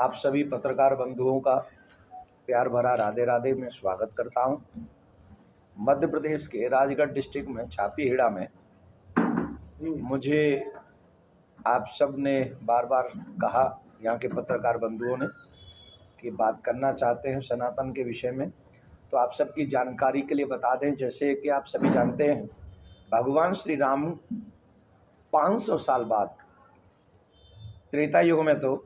आप सभी पत्रकार बंधुओं का प्यार भरा राधे राधे मैं स्वागत करता हूं। मध्य प्रदेश के राजगढ़ डिस्ट्रिक्ट में छापीहीड़ा में मुझे आप सब ने बार बार कहा, यहाँ के पत्रकार बंधुओं ने, कि बात करना चाहते हैं सनातन के विषय में। तो आप सबकी जानकारी के लिए बता दें, जैसे कि आप सभी जानते हैं, भगवान श्री राम 500 साल बाद, त्रेता युग में तो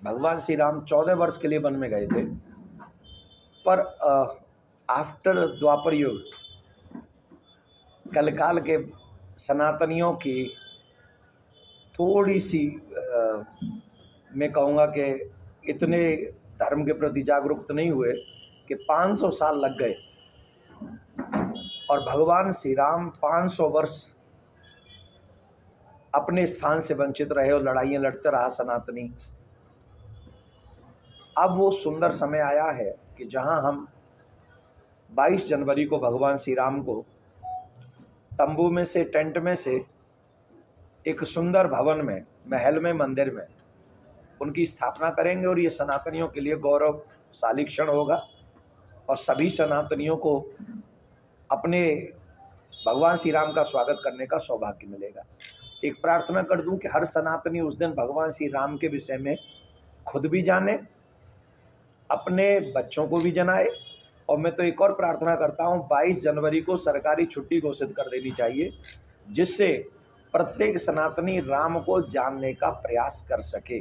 भगवान श्री राम 14 वर्ष के लिए वन में गए थे, पर आफ्टर द्वापर युग कलकाल के सनातनियों की थोड़ी सी मैं कहूँगा कि इतने धर्म के प्रति जागरूक नहीं हुए कि 500 साल लग गए और भगवान श्री राम 500 वर्ष अपने स्थान से वंचित रहे और लड़ाइयाँ लड़ते रहा सनातनी। अब वो सुंदर समय आया है कि जहां हम 22 जनवरी को भगवान श्री राम को तंबू में से, टेंट में से एक सुंदर भवन में, महल में, मंदिर में उनकी स्थापना करेंगे और ये सनातनियों के लिए गौरवशाली क्षण होगा और सभी सनातनियों को अपने भगवान श्री राम का स्वागत करने का सौभाग्य मिलेगा। एक प्रार्थना कर दूं कि हर सनातनी उस दिन भगवान श्री राम के विषय में खुद भी जाने, अपने बच्चों को भी जनाए। और मैं तो एक और प्रार्थना करता हूं, 22 जनवरी को सरकारी छुट्टी घोषित कर देनी चाहिए, जिससे प्रत्येक सनातनी राम को जानने का प्रयास कर सके।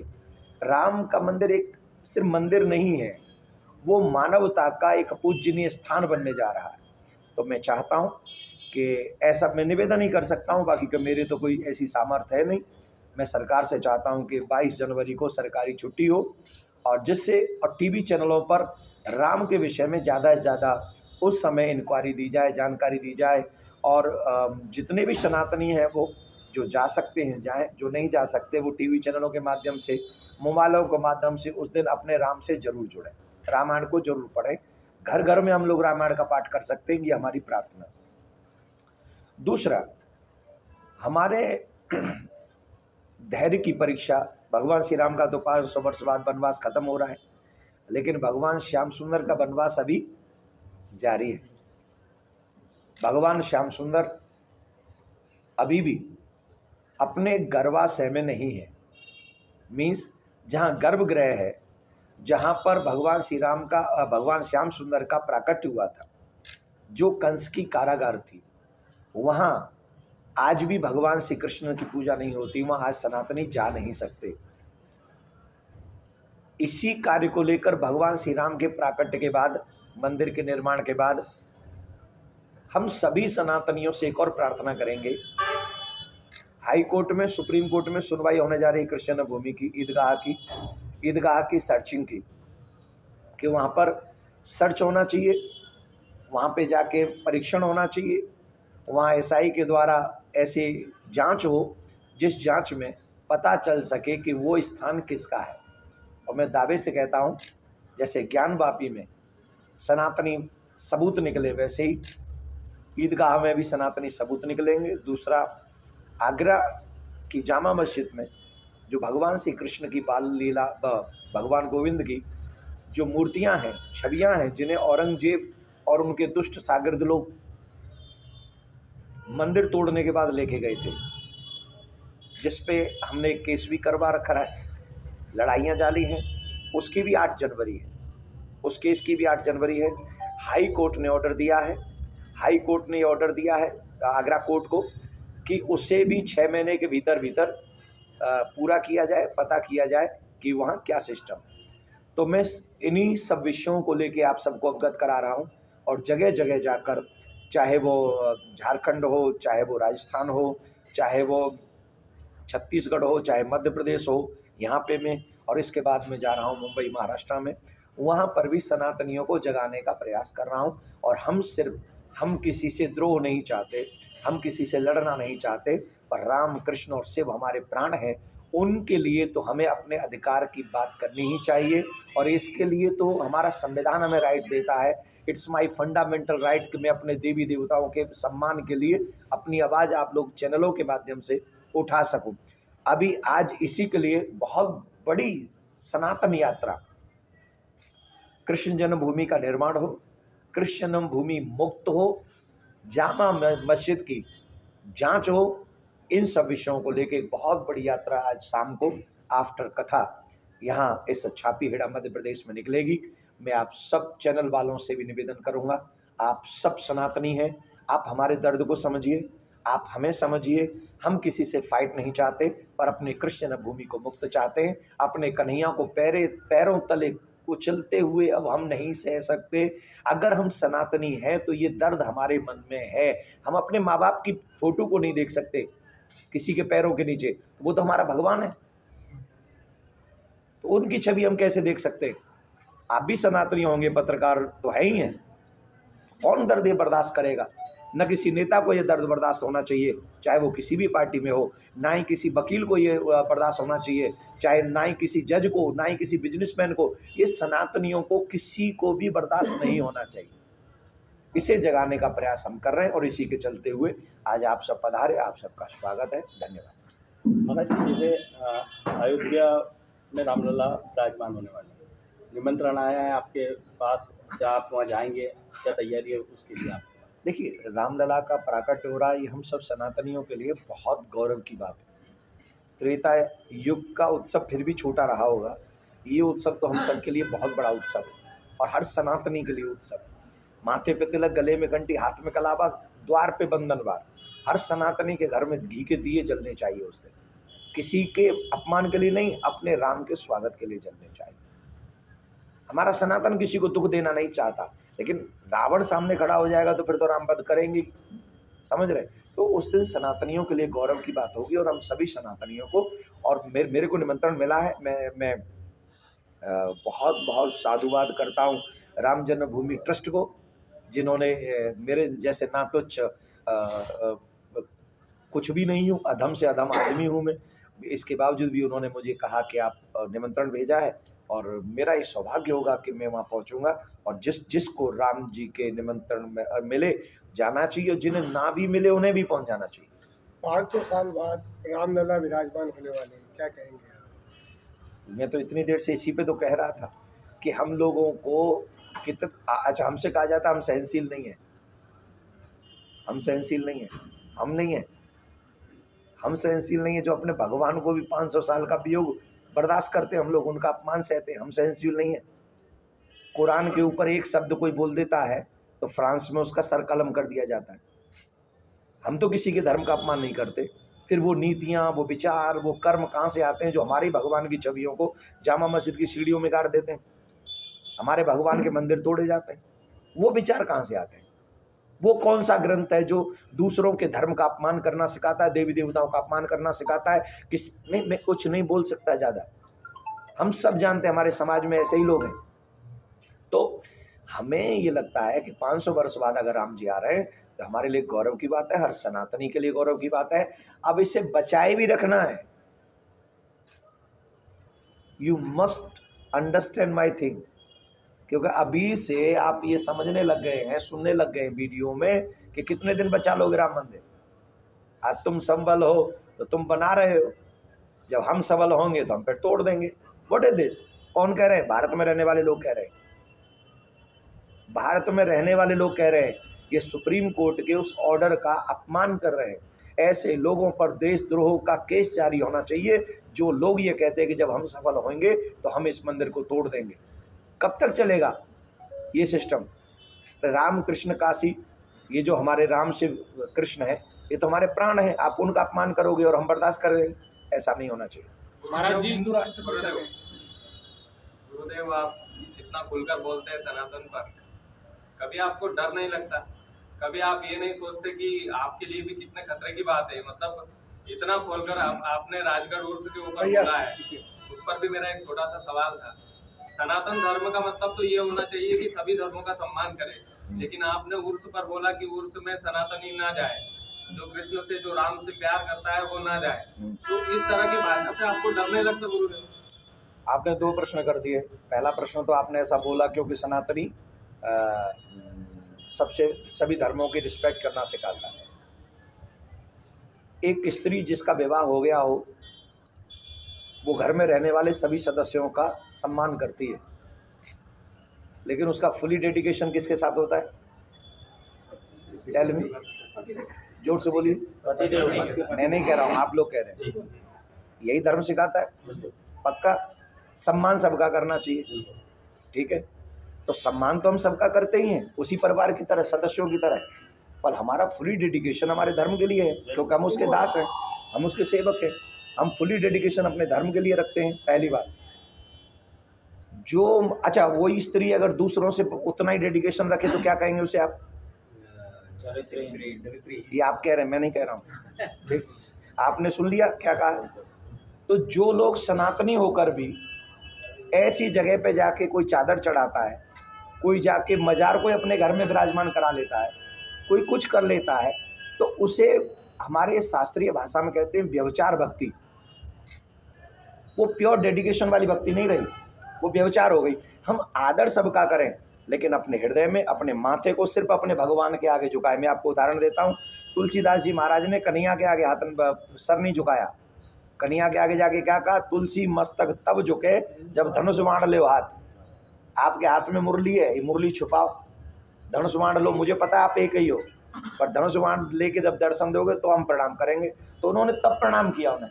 राम का मंदिर एक सिर्फ मंदिर नहीं है, वो मानवता का एक पूजनीय स्थान बनने जा रहा है। तो मैं चाहता हूं कि ऐसा, मैं निवेदन ही कर सकता हूं, बाकी का मेरे तो कोई ऐसी सामर्थ्य है नहीं। मैं सरकार से चाहता हूं कि 22 जनवरी को सरकारी छुट्टी हो और जिससे और टीवी चैनलों पर राम के विषय में ज़्यादा से ज़्यादा उस समय इंक्वायरी दी जाए, जानकारी दी जाए। और जितने भी सनातनी हैं वो जो जा सकते हैं जाएं, जो नहीं जा सकते वो टीवी चैनलों के माध्यम से, मोबाइलों के माध्यम से उस दिन अपने राम से जरूर जुड़ें, रामायण को जरूर पढ़ें। घर घर में हम लोग रामायण का पाठ कर सकते हैं, ये हमारी प्रार्थना। दूसरा, हमारे धैर्य की परीक्षा, भगवान श्री राम का तो 500 वर्ष बाद वनवास खत्म हो रहा है, लेकिन भगवान श्याम सुंदर का वनवास अभी जारी है। भगवान श्याम सुंदर अभी भी अपने गर्भाशय में नहीं है, मीन्स जहाँ गर्भगृह है, जहाँ पर भगवान श्री राम का, भगवान श्याम सुंदर का प्राकट्य हुआ था, जो कंस की कारागार थी, वहाँ आज भी भगवान श्री कृष्ण की पूजा नहीं होती, वहाँ आज सनातनी जा नहीं सकते। इसी कार्य को लेकर भगवान श्री राम के प्राकट्य के बाद, मंदिर के निर्माण के बाद, हम सभी सनातनियों से एक और प्रार्थना करेंगे। हाई कोर्ट में, सुप्रीम कोर्ट में सुनवाई होने जा रही कृष्ण भूमि की, ईदगाह की सर्चिंग की, कि वहाँ पर सर्च होना चाहिए, वहाँ पे जाके परीक्षण होना चाहिए, वहाँ एसआई के द्वारा ऐसी जांच हो जिस जांच में पता चल सके कि वो स्थान किसका है। और मैं दावे से कहता हूँ, जैसे ज्ञानवापी में सनातनी सबूत निकले, वैसे ही ईदगाह में भी सनातनी सबूत निकलेंगे। दूसरा, आगरा की जामा मस्जिद में जो भगवान श्री कृष्ण की बाल लीला, भगवान गोविंद की जो मूर्तियां हैं, छवियां हैं, जिन्हें औरंगजेब और उनके दुष्ट शागिर्द लोग मंदिर तोड़ने के बाद लेके गए थे, जिस पे हमने केस भी करवा रखा है, लड़ाइयाँ जारी हैं, उसकी भी 8 जनवरी है, उस केस की भी 8 जनवरी है। हाई कोर्ट ने ऑर्डर दिया है, हाई कोर्ट ने ऑर्डर दिया है आगरा कोर्ट को कि उसे भी 6 महीने के भीतर भीतर पूरा किया जाए, पता किया जाए कि वहाँ क्या सिस्टम है। तो मैं इन्हीं सब विषयों को लेके आप सबको अवगत करा रहा हूँ और जगह जगह जाकर, चाहे वो झारखंड हो, चाहे वो राजस्थान हो, चाहे वो छत्तीसगढ़ हो, चाहे मध्य प्रदेश हो, यहाँ पे मैं, और इसके बाद मैं जा रहा हूँ मुंबई महाराष्ट्र में, वहाँ पर भी सनातनियों को जगाने का प्रयास कर रहा हूँ। और हम किसी से द्रोह नहीं चाहते, हम किसी से लड़ना नहीं चाहते, पर राम, कृष्ण और शिव हमारे प्राण हैं, उनके लिए तो हमें अपने अधिकार की बात करनी ही चाहिए। और इसके लिए तो हमारा संविधान हमें राइट देता है, इट्स माय फंडामेंटल राइट कि मैं अपने देवी देवताओं के सम्मान के लिए अपनी आवाज़ आप लोग चैनलों के माध्यम से उठा सकूं। अभी आज इसी के लिए बहुत बड़ी सनातन यात्रा, कृष्ण जन्मभूमि का निर्माण हो, कृष्ण जन्मभूमि मुक्त हो, जामा मस्जिद की जांच हो, इन सब विषयों को लेकर एक बहुत बड़ी यात्रा आज शाम को आफ्टर कथा यहाँ इस छापीहेड़ा मध्य प्रदेश में निकलेगी। मैं आप सब चैनल वालों से भी निवेदन करूंगा, आप सब सनातनी हैं, आप हमारे दर्द को समझिए, आप हमें समझिए। हम किसी से फाइट नहीं चाहते, पर अपने कृष्ण भूमि को मुक्त चाहते हैं। अपने कन्हैया को पैरों तले कुचलते हुए अब हम नहीं सह सकते। अगर हम सनातनी हैं तो ये दर्द हमारे मन में है। हम अपने माँ बाप की फोटो को नहीं देख सकते किसी के पैरों के नीचे, वो तो हमारा भगवान है, तो उनकी छवि हम कैसे देख सकते? आप भी सनातनी होंगे, पत्रकार तो है ही हैं, कौन दर्द ये बर्दाश्त करेगा? न किसी नेता को ये दर्द बर्दाश्त होना चाहिए, चाहे वो किसी भी पार्टी में हो, ना ही किसी वकील को ये बर्दाश्त होना चाहिए, चाहे ना ही किसी जज को, ना ही किसी बिजनेसमैन को। ये सनातनियों को किसी को भी बर्दाश्त नहीं होना चाहिए। इसे जगाने का प्रयास हम कर रहे हैं और इसी के चलते हुए आज आप सब पधारे, आप सबका स्वागत है। धन्यवाद। महाराज जी, जैसे अयोध्या में रामलला विराजमान होने वाले हैं, निमंत्रण आया है आपके पास, क्या आप वहाँ जाएंगे? क्या तैयारी है उसके लिए आप? देखिए, रामलला का प्राकट्य हो रहा है, ये हम सब सनातनियों के लिए बहुत गौरव की बात है। त्रेता युग का उत्सव फिर भी छोटा रहा होगा, ये उत्सव तो हम सब के लिए बहुत बड़ा उत्सव है और हर सनातनी के लिए उत्सव। माथे पे तिलक, गले में घंटी, हाथ में कलावा, द्वार पे बंधनवार। हर सनातनी के घर में घी के दिए जलने चाहिए उस दिन, किसी के अपमान के लिए नहीं, अपने राम के स्वागत के लिए जलने चाहिए। हमारा सनातन किसी को दुख देना नहीं चाहता, लेकिन रावण सामने खड़ा हो जाएगा तो फिर तो राम वध करेंगे, समझ रहे? तो उस दिन सनातनियों के लिए गौरव की बात होगी और हम सभी सनातनियों को, और मेरे को निमंत्रण मिला है। मैं बहुत बहुत साधुवाद करता हूँ राम जन्मभूमि ट्रस्ट को, जिन्होंने मेरे जैसे ना तुच्छ कुछ भी नहीं हूँ, अधम से अधम आदमी हूँ मैं, इसके बावजूद भी उन्होंने मुझे कहा कि आप निमंत्रण भेजा है और मेरा ये सौभाग्य होगा कि मैं वहाँ पहुँचूंगा। और जिसको राम जी के निमंत्रण में मिले जाना चाहिए, और जिन्हें ना भी मिले उन्हें भी पहुँच जाना चाहिए। 500 साल बाद रामलला विराजमान होने वाले हैं, क्या कहेंगे आप? मैं तो इतनी देर से इसी पे तो कह रहा था कि हम लोगों को अच्छा, हमसे कहा जाता है हम सहनशील नहीं है, हम सहनशील नहीं है, हम नहीं है, हम सहनशील नहीं है। जो अपने भगवान को भी 500 साल का वियोग बर्दाश्त करते हैं हम लोग, उनका अपमान सहते हैं, हम सहनशील नहीं है। कुरान के ऊपर एक शब्द कोई बोल देता है तो फ्रांस में उसका सर कलम कर दिया जाता है। हम तो किसी के धर्म का अपमान नहीं करते, फिर वो नीतियाँ, वो विचार, वो कर्म कहाँ से आते हैं जो हमारी भगवान की छवियों को जामा मस्जिद की सीढ़ियों में गाड़ देते हैं, हमारे भगवान के मंदिर तोड़े जाते हैं? वो विचार कहाँ से आते हैं? वो कौन सा ग्रंथ है जो दूसरों के धर्म का अपमान करना सिखाता है, देवी देवताओं का अपमान करना सिखाता है? किस मैं कुछ नहीं बोल सकता ज़्यादा, हम सब जानते हैं हमारे समाज में ऐसे ही लोग हैं। तो हमें ये लगता है कि 500 वर्ष बाद अगर राम जी आ रहे हैं तो हमारे लिए गौरव की बात है, हर सनातनी के लिए गौरव की बात है। अब इसे बचाए भी रखना है। You must understand my thing, क्योंकि अभी से आप ये समझने लग गए हैं, सुनने लग गए हैं वीडियो में कि कितने दिन बचा लोगे राम मंदिर। आज तुम संबल हो तो तुम बना रहे हो, जब हम सबल होंगे तो हम फिर तोड़ देंगे। What is this? कौन कह रहे हैं? भारत में रहने वाले लोग कह रहे हैं, भारत में रहने वाले लोग कह रहे हैं। ये सुप्रीम कोर्ट के उस ऑर्डर का अपमान कर रहे हैं। ऐसे लोगों पर देशद्रोह का केस जारी होना चाहिए जो लोग ये कहते हैं कि जब हम सफल होंगे तो हम इस मंदिर को तोड़ देंगे। कब तक चलेगा ये सिस्टम? राम कृष्ण काशी, ये जो हमारे राम शिव कृष्ण है, ये तो हमारे प्राण है, आप उनका अपमान करोगे और हम बर्दाश्त करेंगे? ऐसा नहीं होना चाहिए। महाराज जी, हिंदू राष्ट्रपिता गुरुदेव, आप इतना खुलकर बोलते हैं सनातन पर, कभी आपको डर नहीं लगता? कभी आप ये नहीं सोचते कि आपके लिए भी कितने खतरे की बात है? मतलब इतना खोलकर आपने राजगढ़ उर्स के ऊपर बोला है, उस पर भी मेरा एक छोटा सा सवाल था। सनातन धर्म का मतलब तो ये होना चाहिए कि सभी धर्मों का सम्मान करें, लेकिन आपने उर्स पर बोला कि उर्स में सनातनी ना जाए, जो कृष्ण से, जो राम से प्यार करता है वो ना जाए। तो इस तरह की भाषा से आपको डर नहीं लगता गुरुदेव? आपने दो प्रश्न कर दिए। पहला प्रश्न तो आपने ऐसा बोला क्योंकि सनातनी सभी धर्मों की रिस्पेक्ट करना सिखाता है। एक स्त्री जिसका विवाह हो गया हो वो घर में रहने वाले सभी सदस्यों का सम्मान करती है, लेकिन उसका फुली डेडिकेशन किसके साथ होता है? टेल मी, जोर से बोलिए। मैं नहीं कह रहा हूँ, आप लोग कह रहे हैं। यही धर्म सिखाता है। पक्का सम्मान सबका करना चाहिए, ठीक है। तो सम्मान तो हम सबका करते ही हैं, उसी परिवार की तरह, सदस्यों की तरह, पर हमारा फुली डेडिकेशन हमारे धर्म के लिए है, क्योंकि हम उसके दास हैं, हम उसके सेवक हैं। हम फुली डेडिकेशन अपने धर्म के लिए रखते हैं। पहली बात जो, अच्छा, वही स्त्री अगर दूसरों से उतना ही डेडिकेशन रखे तो क्या कहेंगे उसे आप? ये आप कह रहे हैं, मैं नहीं कह रहा हूँ, ठीक। आपने सुन लिया क्या कहा। तो जो लोग सनातनी होकर भी ऐसी जगह पे जाके कोई चादर चढ़ाता है, कोई जाके मजार को अपने घर में विराजमान करा लेता है, कोई कुछ कर लेता है, तो उसे हमारे शास्त्रीय भाषा में कहते हैं व्यभिचार भक्ति। वो प्योर डेडिकेशन वाली भक्ति नहीं रही, वो व्यभिचार हो गई। हम आदर सबका करें, लेकिन अपने हृदय में अपने माथे को सिर्फ अपने भगवान के आगे झुकाए। मैं आपको उदाहरण देता हूँ, तुलसीदास जी महाराज ने कन्हैया के आगे हाथ सर नहीं झुकाया। कन्हैया के आगे जाके क्या कहा? तुलसी मस्तक तब झुके जब धनुष बाण ले हाथ। आपके हाथ में मुरली है, ये मुरली छुपाओ, धनुष बाण लो। मुझे पता है आप एक ही हो, पर धनुष बाण लेके जब दर्शन दोगे तो हम प्रणाम करेंगे। तो उन्होंने तब प्रणाम किया उन्हें,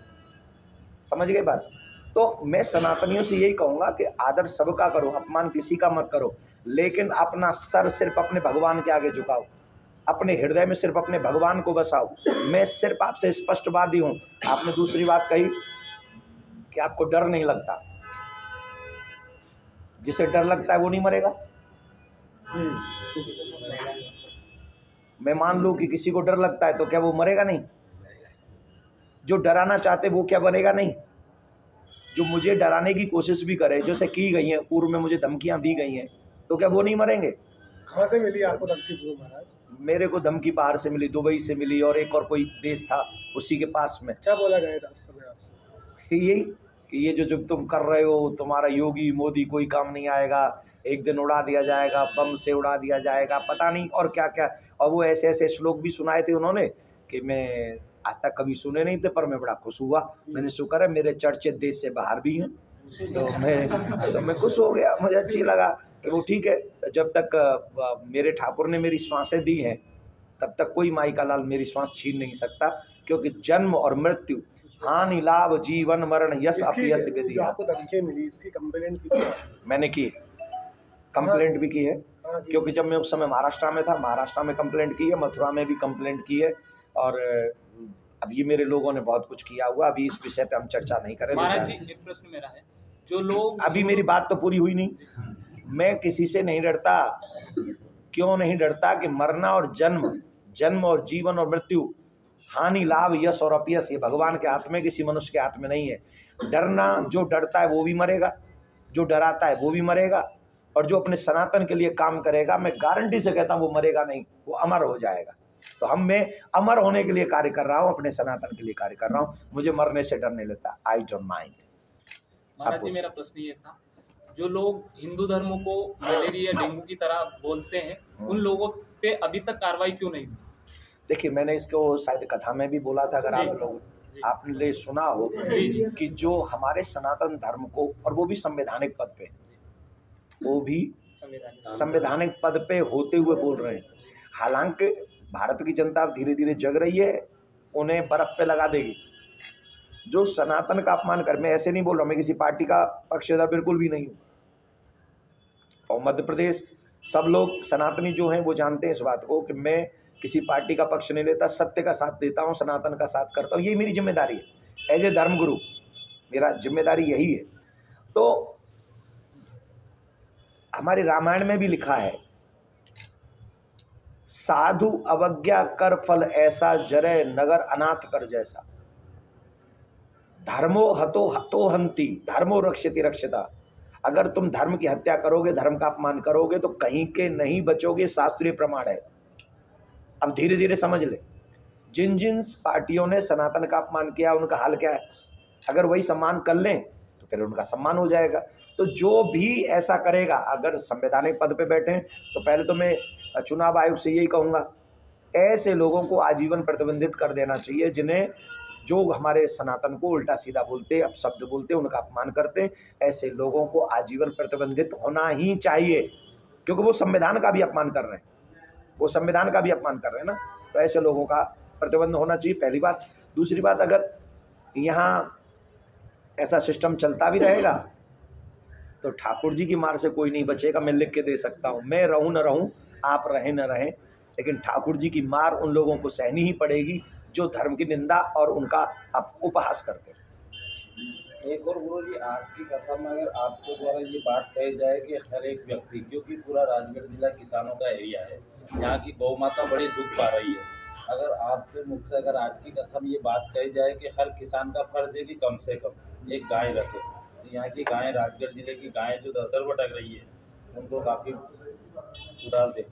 समझ गए बात। तो मैं सनातनियों से यही कहूँगा कि आदर सबका करो, अपमान किसी का मत करो, लेकिन अपना सर सिर्फ अपने भगवान के आगे झुकाओ, अपने हृदय में सिर्फ अपने भगवान को बसाओ। मैं सिर्फ आपसे स्पष्टवादी हूँ। आपने दूसरी बात कही कि आपको डर नहीं लगता। जिसे डर लगता है वो नहीं मरेगा। मैं मान लूँ कि किसी को डर लगता है तो क्या वो मरेगा नहीं? जो डराना चाहते वो क्या बनेगा नहीं? जो मुझे डराने की कोशिश भी करे, जैसे की गई है, पूर्व में मुझे धमकियां दी गई हैं, तो क्या वो नहीं मरेंगे? कहाँ से मिली आपको धमकी पूर्व महाराज? मेरे को धमकी बाहर से मिली, दुबई से मिली, और एक और कोई देश था उसी के पास में। क्या बोला गया था उस समय आपसे? यही कि ये जो तुम कर रहे हो, तुम्हारा योगी मोदी कोई काम नहीं आएगा, एक दिन उड़ा दिया जाएगा, बम से उड़ा दिया जाएगा, पता नहीं और क्या क्या। और वो ऐसे ऐसे श्लोक भी सुनाए थे उन्होंने कि मैं आज तक कभी सुने नहीं थे, पर मैं बड़ा खुश हुआ। मैंने शुक्र है मेरे चर्चित देश से बाहर भी हैं, तो मैं खुश हो गया। मुझे अच्छी लगा कि वो ठीक है। जब तक मेरे ठाकुर ने मेरी श्वासें दी हैं, तब तक कोई माई का लाल मेरी श्वास छीन नहीं सकता, क्योंकि जन्म और मृत्यु, हानि लाभ, जीवन मरण, यश अपयश विधि। आपको धमकी मिली, इसकी कंप्लेंट की? मैंने की, कंप्लेंट भी की है, क्योंकि जब मैं उस समय महाराष्ट्र में था, महाराष्ट्र में कंप्लेंट की है, मथुरा में भी कंप्लेंट की है, और अब ये मेरे लोगों ने बहुत कुछ किया हुआ। अभी इस विषय पे हम चर्चा नहीं करें। महाराज जी, एक प्रश्न मेरा है, जो लोग, अभी मेरी बात तो पूरी हुई नहीं। मैं किसी से नहीं डरता। क्यों नहीं डरता? कि मरना और जन्म और जीवन और मृत्यु, हानि लाभ, यश और अपयश, ये भगवान के हाथ में, किसी मनुष्य के हाथ में नहीं है। डरना, जो डरता है वो भी मरेगा, जो डराता है वो भी मरेगा, और जो अपने सनातन के लिए काम करेगा, मैं गारंटी से कहता हूँ वो मरेगा नहीं, वो अमर हो जाएगा। तो मैं अमर होने के लिए कार्य कर रहा हूँ, अपने सनातन के लिए कार्य कर रहा हूँ। मुझे मरने से डर नहीं लगता। I don't mind. महाराज जी, मेरा प्रश्न ये था, जो लोग हिंदू धर्मों को मलेरिया डेंगू की तरह बोलते हैं, उन लोगों पे अभी तक कार्रवाई क्यों नहीं हुई? देखिए, मैंने इसको शायद कथा में भी बोला था, अगर आप लोग आपने सुना हो, कि जो हमारे सनातन धर्म को, और वो भी संवैधानिक पद पे, वो भी संवैधानिक पद पे होते हुए बोल रहे हैं। हालांकि भारत की जनता धीरे धीरे जग रही है, उन्हें बर्फ पे लगा देगी। जो सनातन का अपमान कर, मैं ऐसे नहीं बोल रहा, मैं किसी पार्टी का पक्षधर बिल्कुल भी नहीं हूँ। और मध्य प्रदेश सब लोग सनातनी जो हैं वो जानते हैं इस बात को कि मैं किसी पार्टी का पक्ष नहीं लेता, सत्य का साथ देता हूँ, सनातन का साथ करता हूँ। ये मेरी जिम्मेदारी है एज ए धर्मगुरु, मेरा जिम्मेदारी यही है। तो हमारे रामायण में भी लिखा है, साधु अवज्ञा कर फल ऐसा, जरे नगर अनाथ कर जैसा। धर्मो हतो हतो हंति, धर्मो रक्षति रक्षता। अगर तुम धर्म की हत्या करोगे, धर्म का अपमान करोगे, तो कहीं के नहीं बचोगे, शास्त्रीय प्रमाण है। अब धीरे धीरे समझ ले, जिन जिन पार्टियों ने सनातन का अपमान किया उनका हाल क्या है। अगर वही सम्मान कर लें तो फिर उनका सम्मान हो जाएगा। तो जो भी ऐसा करेगा, अगर संवैधानिक पद पे बैठे, तो पहले तो मैं चुनाव आयोग से यही कहूँगा, ऐसे लोगों को आजीवन प्रतिबंधित कर देना चाहिए जिन्हें जो हमारे सनातन को उल्टा सीधा बोलते, अपशब्द बोलते, उनका अपमान करते, ऐसे लोगों को आजीवन प्रतिबंधित होना ही चाहिए, क्योंकि वो संविधान का भी अपमान कर रहे हैं, वो संविधान का भी अपमान कर रहे हैं ना। तो ऐसे लोगों का प्रतिबंध होना चाहिए, पहली बात। दूसरी बात, अगर यहाँ ऐसा सिस्टम चलता भी रहेगा तो ठाकुर जी की मार से कोई नहीं बचेगा। मैं लिख के दे सकता हूँ, मैं रहूँ न रहूँ, आप रहें न रहें, लेकिन ठाकुर जी की मार उन लोगों को सहनी ही पड़ेगी जो धर्म की निंदा और उनका उपहास करते हैं। एक और गुरु जी, आज की कथा में अगर आपके द्वारा ये बात कही जाए कि हर एक व्यक्ति, क्योंकि पूरा राजगढ़ जिला किसानों का एरिया है, यहाँ की गौ माता बड़ी दुख पा रही है, अगर आपके मुख से अगर आज की कथा में ये बात कही जाए कि हर किसान का फर्ज है कि कम से कम एक गाय रखे, तो यहाँ की गायें, राजगढ़ जिले की गायें जो दर भटक रही है, उनको काफ़ी सुधार दे।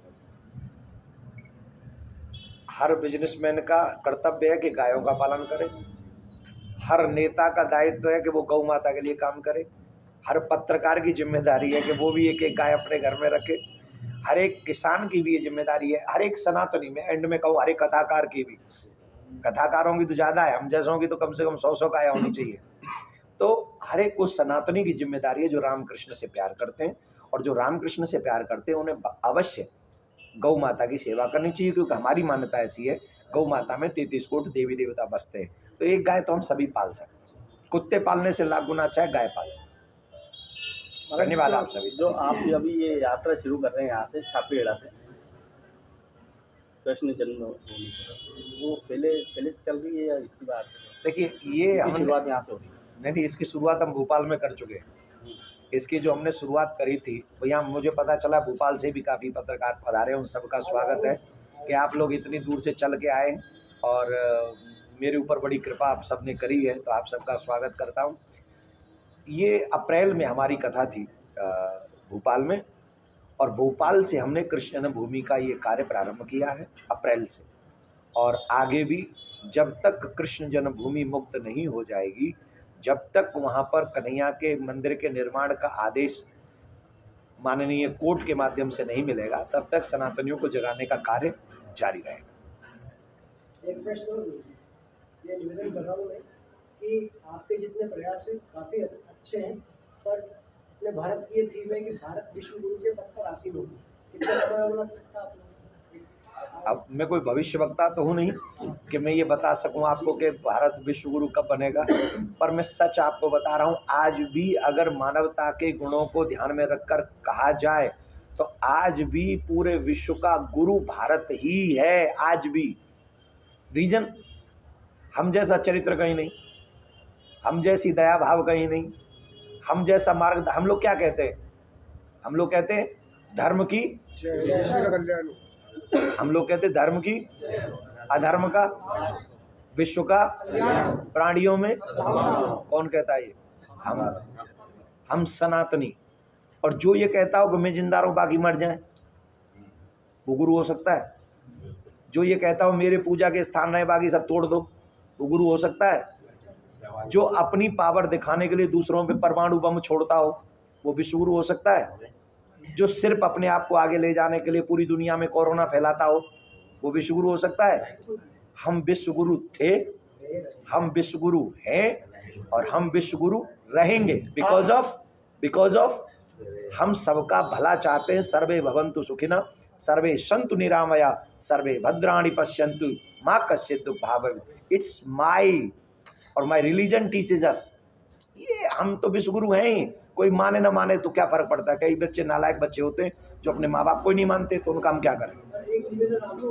हर बिजनेसमैन का कर्तव्य है कि गायों का पालन करे, हर नेता का दायित्व है कि वो गौ माता के लिए काम करे, हर पत्रकार की जिम्मेदारी है कि वो भी एक एक गाय अपने घर में रखे, हर एक किसान की भी ये जिम्मेदारी है, हर एक सनातनी में, एंड में कहूँ हर एक कथाकार की भी। कथाकारों की तो ज़्यादा है, हम जैसों की तो कम से कम 100 गाय होनी चाहिए। तो हर एक को सनातनी की जिम्मेदारी है जो रामकृष्ण से प्यार करते हैं, और जो रामकृष्ण से प्यार करते हैं उन्हें अवश्य गौ माता की सेवा करनी चाहिए, क्योंकि हमारी मान्यता ऐसी है, गौ माता में 33 कोटि देवी देवता बसते हैं, तो एक गाय तो हम सभी पाल सकते हैं। कुत्ते पालने से लाख गुना अच्छा है गाय पालें। धन्यवाद आप सभी। जो आप अभी ये यात्रा शुरू कर रहे हैं यहाँ से छापेड़ा से कृष्ण जन्मभूमि, वो पहले से चल रही है या इसी बार? देखिए, ये हमने शुरुआत यहाँ से हो रही है? नहीं, इसकी शुरुआत हम भोपाल में कर चुके हैं। इसकी जो हमने शुरुआत करी थी भैया, मुझे पता चला भोपाल से भी काफ़ी पत्रकार पधारे, उन सबका स्वागत है कि आप लोग इतनी दूर से चल के आए, और मेरे ऊपर बड़ी कृपा आप सब ने करी है, तो आप सबका स्वागत करता हूँ। ये अप्रैल में हमारी कथा थी भोपाल में, और भोपाल से हमने कृष्ण जन्मभूमि का ये कार्य प्रारंभ किया है अप्रैल से, और आगे भी जब तक कृष्ण जन्मभूमि मुक्त नहीं हो जाएगी, जब तक वहाँ पर कन्हैया के मंदिर के निर्माण का आदेश माननीय कोर्ट के माध्यम से नहीं मिलेगा, तब तक सनातनियों को जगाने का कार्य जारी रहेगा। एक प्रश्न ये निवेदन कर रहा हूँ मैं कि आपके जितने प्रयास हैं काफ़ी अच्छे हैं, पर अपने भारत की ये थीम है कि भारत विश्व गुरु के पद पर आसीन होगी, कितना समय और लग सकता है? अब मैं कोई भविष्य वक्ता तो हूँ नहीं कि मैं ये बता सकूँ आपको कि भारत विश्व गुरु कब बनेगा, पर मैं सच आपको बता रहा हूँ, आज भी अगर मानवता के गुणों को ध्यान में रखकर कहा जाए तो आज भी पूरे विश्व का गुरु भारत ही है। आज भी रीजन, हम जैसा चरित्र कहीं नहीं, हम जैसी दया भाव कहीं नहीं, हम जैसा मार्ग, हम लोग क्या कहते हैं, हम लोग कहते हैं धर्म की, हम लोग कहते धर्म की, अधर्म का, विश्व का, प्राणियों में, कौन कहता है ये? हम सनातनी। और जो ये कहता हो कि मैं जिंदा रहूं बाकी मर जाएं, वो गुरु हो सकता है? जो ये कहता हो मेरे पूजा के स्थान रहे बाकी सब तोड़ दो, वो गुरु हो सकता है? जो अपनी पावर दिखाने के लिए दूसरों पे परमाणु बम छोड़ता हो, वो विश्व गुरु हो सकता है? जो सिर्फ अपने आप को आगे ले जाने के लिए पूरी दुनिया में कोरोना फैलाता हो, वो विश्व गुरु हो सकता है? हम विश्व गुरु थे, हम विश्व गुरु हैं, और हम विश्व गुरु रहेंगे। बिकॉज ऑफ हम सबका भला चाहते हैं। सर्वे भवन्तु सुखिनः, सर्वे सन्तु निरामया, सर्वे भद्राणि पश्यन्तु मा कश्चित् दुःखभाग् भवेत्। इट्स माई और माई रिलीजन टीचेज अस। ये हम तो विश्व गुरु हैं ही, कोई माने ना माने तो क्या फर्क पड़ता है। कई बच्चे नालायक बच्चे होते हैं जो अपने माँ बाप को ही नहीं मानते, तो उनका हम क्या करें।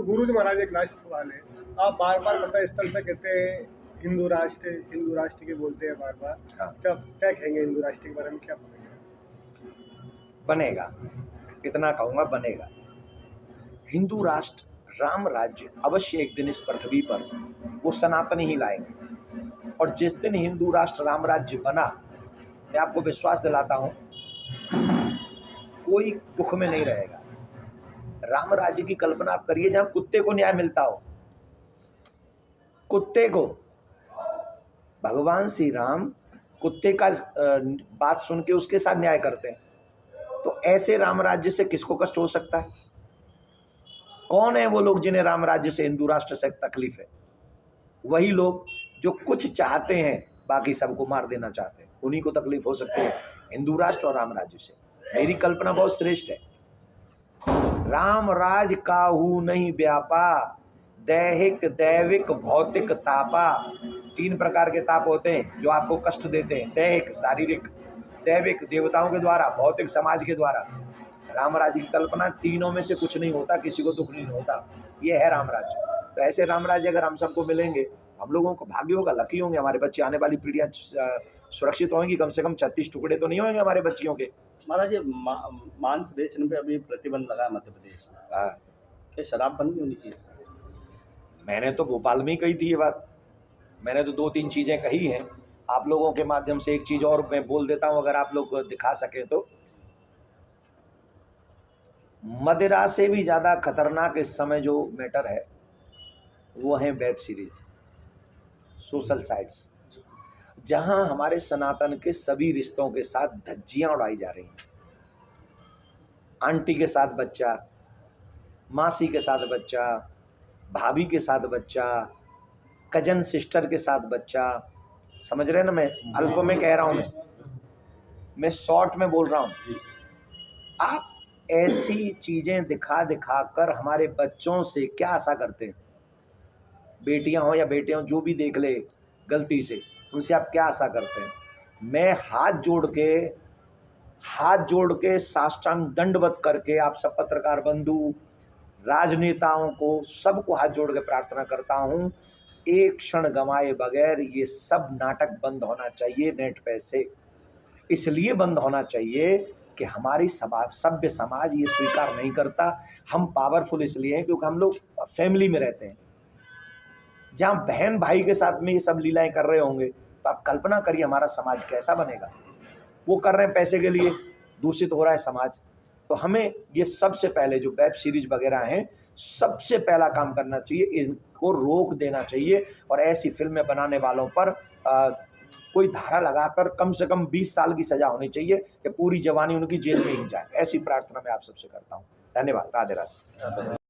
गुरु जी महाराज, एक लास्ट सवाल है, आप बार बार कथा स्थल से कहते हैं हिंदू राष्ट्र के बोलते हैं बार बार, क्या कहेंगे हिंदू राष्ट्र के बारे में, क्या बनेगा? इतना कहूँगा, बनेगा हिंदू राष्ट्र, राम राज्य अवश्य एक दिन इस पृथ्वी पर वो सनातनी ही लाएंगे। और जिस दिन हिंदू राष्ट्र राम राज्य बना, मैं आपको विश्वास दिलाता हूँ कोई दुख में नहीं रहेगा। राम राज्य की कल्पना आप करिए जहाँ कुत्ते को न्याय मिलता हो, कुत्ते को। भगवान श्री राम कुत्ते का बात सुन के उसके साथ न्याय करते हैं, तो ऐसे राम राज्य से किसको कष्ट हो सकता है? कौन है वो लोग जिन्हें राम राज्य से, हिंदू राष्ट्र से तकलीफ है? वही लोग जो कुछ चाहते हैं बाकी सबको मार देना चाहते हैं, उन्हीं को तकलीफ हो सकती है हिंदू राष्ट्र और राम राज्य से। मेरी कल्पना बहुत श्रेष्ठ है। राम राज काहू नहीं व्यापा, दैहिक दैविक भौतिक तापा। 3 प्रकार के ताप होते हैं जो आपको कष्ट देते हैं, दैहिक शारीरिक, दैविक देवताओं के द्वारा, भौतिक समाज के द्वारा। राम राज्य की कल्पना तीनों में से कुछ नहीं होता, किसी को दुख नहीं होता, ये है राम राज्य। तो ऐसे राम राज्य अगर हम सबको मिलेंगे, हम लोगों को भाग्य होगा, लकी होंगे, हमारे बच्चे, आने वाली पीढ़ियां सुरक्षित होंगी। कम से कम 36 टुकड़े तो नहीं होंगे हमारे बच्चियों के। महाराज, ये मांस बेचने पे अभी प्रतिबंध लगा है मध्य प्रदेश में, क्या शराब बंद नहीं होनी चाहिए? मैंने तो भोपाल में ही कही थी ये बात। मैंने तो 2-3 चीज़ें कही हैं। आप लोगों के माध्यम से एक चीज़ और मैं बोल देता हूं, अगर आप लोग दिखा सकें तो। मदिरा से भी ज़्यादा खतरनाक इस समय जो मैटर है वो है वेब सीरीज, सोशल साइट्स, जहां हमारे सनातन के सभी रिश्तों के साथ धज्जियां उड़ाई जा रही हैं। आंटी के साथ बच्चा, मासी के साथ बच्चा, भाभी के साथ बच्चा, कजन सिस्टर के साथ बच्चा। समझ रहे हैं ना, मैं अल्प में कह रहा हूँ, मैं शॉर्ट में बोल रहा हूँ। आप ऐसी चीज़ें दिखा दिखा कर हमारे बच्चों से क्या आशा करते हैं? बेटियां हो या बेटे हो, जो भी देख ले गलती से, उनसे आप क्या आशा करते हैं? मैं हाथ जोड़ के साष्टांग दंडवत करके आप सब पत्रकार बंधु, राजनेताओं को, सबको हाथ जोड़ के प्रार्थना करता हूं, एक क्षण गंवाए बगैर ये सब नाटक बंद होना चाहिए। नेट पे से इसलिए बंद होना चाहिए कि हमारी सभ्य समाज ये स्वीकार नहीं करता। हम पावरफुल इसलिए हैं क्योंकि हम लोग फैमिली में रहते हैं। जहाँ बहन भाई के साथ में ये सब लीलाएं कर रहे होंगे, तो आप कल्पना करिए हमारा समाज कैसा बनेगा। वो कर रहे हैं पैसे के लिए, दूषित हो रहा है समाज। तो हमें ये सबसे पहले जो वेब सीरीज वगैरह हैं, सबसे पहला काम करना चाहिए, इनको रोक देना चाहिए। और ऐसी फिल्में बनाने वालों पर कोई धारा लगाकर कम से कम 20 साल की सजा होनी चाहिए कि पूरी जवानी उनकी जेल में ही जाए। ऐसी प्रार्थना मैं आप सबसे करता हूँ। धन्यवाद। राधे राधे।